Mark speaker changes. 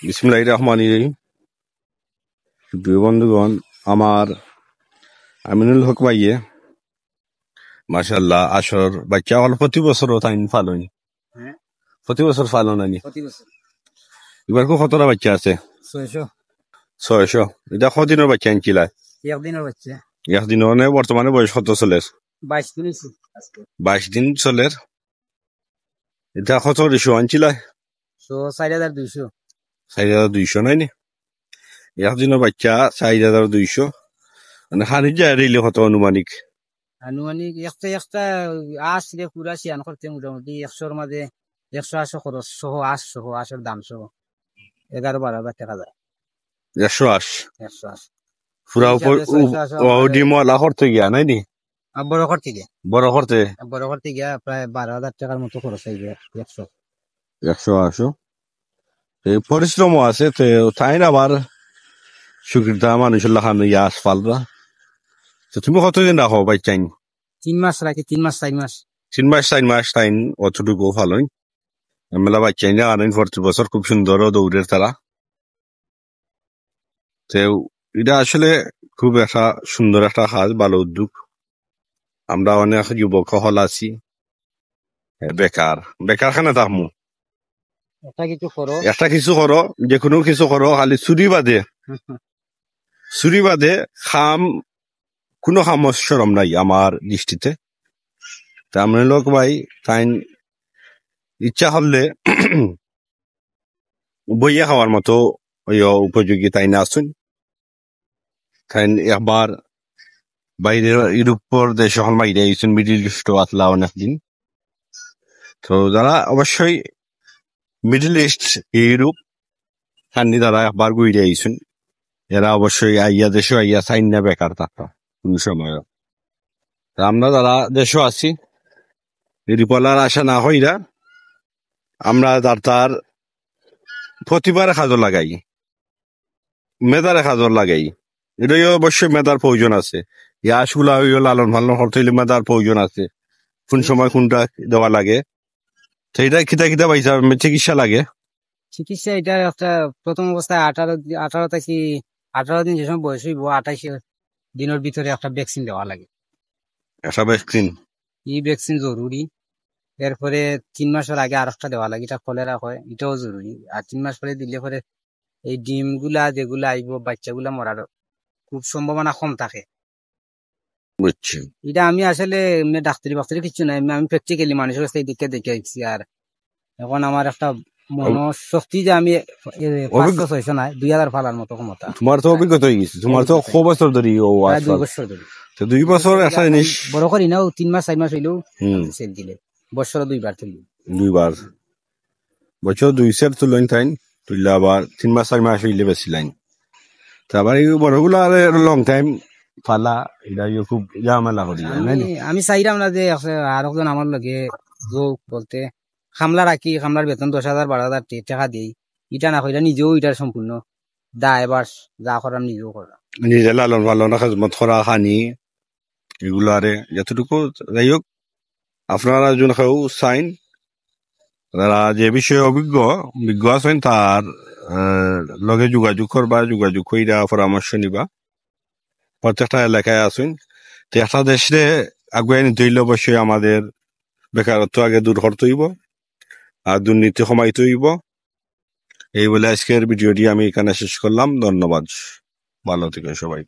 Speaker 1: বিসমিল্লাহির রহমানির রহিম। প্রিয় বন্ধুগণ, আমার আমিনুল হক ভাইয়ে মাশাআল্লাহ আসর বাচ্চা হল প্রতি বছর তাইন ফালন, প্রতি বছর ফালন আনি। এবার কতটা বাচ্চা আছে? 600। এটা কদিনের বাচ্চা আনছিলা?
Speaker 2: একদিনের বাচ্চা।
Speaker 1: একদিন মানে বর্তমানে বয়স কত চলের?
Speaker 2: 22
Speaker 1: দিন চলের। এটা কত রেশো আনছিলা?
Speaker 2: 4200।
Speaker 1: 4200 নাই নি? একদিনের বাচ্চা 4200, মানে হানি যায় রেলে কত আনুমানিক?
Speaker 2: আনুমানিক একটা আসলে পুরা সিয়ান করতে মোটামুটি 100-র মাঝে 180 খরচ সহ 800 দাম সহ 11-12 হাজার টাকা যায়।
Speaker 1: 180 পুরা
Speaker 2: এই
Speaker 1: উপর
Speaker 2: হিসাবে 680
Speaker 1: ডিমলা করতে গিয়া নাই নি?
Speaker 2: বড় করতে গিয়া
Speaker 1: বড় করতে
Speaker 2: প্রায় 12,000 টাকার মতো খরচ হয়ে যায়।
Speaker 1: 180 পরিশ্রম আছে তাই না? আবার সুকৃতা মানুষের লাখান ইয়াস পালবা। তুমি কতদিন রাখো বাচ্চাইন?
Speaker 2: 3 মাস রাখি, 3 মাস 4 মাস।
Speaker 1: 3 মাস 4 মাস তাইন অতটুকু ফালইন মেলা বাচ্চাইন আনেন প্রতি বছর। খুব সুন্দর দৌড়ের তারা। এটা আসলে খুব একটা সুন্দর একটা কাজ, ভালো উদ্যোগ। আমরা অনেক যুবক হল আছি বেকার খানে থাকমু, একটা কিছু করো, যে কোনো কিছু করো, খালি চুরি বাদে খাম কোনো খাম সরম নাই আমার দৃষ্টিতে। তা আমরা লোক ভাই তাই ইচ্ছা হলে বইয়া খাওয়ার মতো উপযোগী তাই না আসুন। তাই একবার বাইরের ইউরোপের দেশ হল বাইরে আইসুন, মিডিল ইস্ট আসলা অনেকদিন। তো যারা অবশ্যই মিডিল ইস্ট ইউরোপ খান্নি তারা একবার ঘুরে আইসুন, এরা অবশ্যই আইয়া দেশে আইয়া চাইন না বেকার থাকা কোন সময়। আমরা যারা দেশও আছি রিপলার আশা না হইরা আমরা তার প্রতিবার খাজর লাগাই, মেধারে খাজর লাগাই। এটাই অবশ্যই মেধার প্রয়োজন আছে। ইয়াসগুলা লালন পালন করতে হইলে মেধার প্রয়োজন আছে। কোন সময় কোনটা দেওয়া লাগে সেইটা খিতা পাইছা চিকিৎসা লাগে।
Speaker 2: চিকিৎসা এটা একটা প্রথম অবস্থায় 18 থেকে 18 দিন যে সময় বয়স হইব 28 দিনের ভিতরে একটা ভ্যাকসিন দেওয়া লাগে।
Speaker 1: একটা ভ্যাকসিন,
Speaker 2: এই ভ্যাকসিন জরুরি। এরপরে 3 মাসের আগে আরেকটা দেওয়া লাগে, এটা কলেরা হয়, এটাও জরুরি। আর 3 মাস পরে দিলে পরে এই ডিম গুলা যেগুলা আইব বাচ্চাগুলা মরার খুব সম্ভাবনা কম থাকে।
Speaker 1: বুঝছি।
Speaker 2: এটা আমি আসলে ডাক্তারি কিছু নাই, আমি প্র্যাকটিক্যালি মানুষের কাছে এই দিকে দেখে আইছি। আর এখন আমার একটা মনোশক্তি যে আমি 500-600 নাই 2000 ফালার মতো ক্ষমতা।
Speaker 1: তোমার তো অভিজ্ঞতা হয়ে গেছে, তোমার তো ক বছর ধরে
Speaker 2: 2 বছর ধরে।
Speaker 1: 2 বছর একটা জিনিস
Speaker 2: বড় করি নাও 3 মাস 4 মাস হইলেও সেল দিলে বছর 2বার তুলি।
Speaker 1: 2বার বছর 2 সেট তুলেন তাই তুললে আবার 3 মাস 4 মাস হইলে বেশি লাইন। তারপর এই বড়গুলো আর লং টাইম ফালা, এটা খুব ঝামেলা করি।
Speaker 2: আমি চাইলাম না যে আর একজন আমার লগে যোগ বলতে খামলা রাখি, খামলার বেতন 10,000-12,000 টাকা দিই, এটা না কইরা নিজেও এটার সম্পূর্ণ দায়ভার যা করার নিজেও করা,
Speaker 1: নিজে লালন পালন খেজমত করা খানি এগুলো আরে যতটুকু। যাই হোক, আপনারা একজন কেউ চাইন তারা যে বিষয়ে অভিজ্ঞ আছেন তার লগে যোগাযোগ করবা, যোগাযোগ কইরা পরামর্শ নিবা। প্রত্যেকটা এলাকায় আসুন। তো একটা দেশে আগুয়াই নিতে হইলে অবশ্যই আমাদের বেকারত্ব আগে দূর করতে হইব আর দুর্নীতি কমাইতে হইব। এই বলে আজকের ভিডিওটি আমি এখানে শেষ করলাম। ধন্যবাদ, ভালো থেকে সবাই।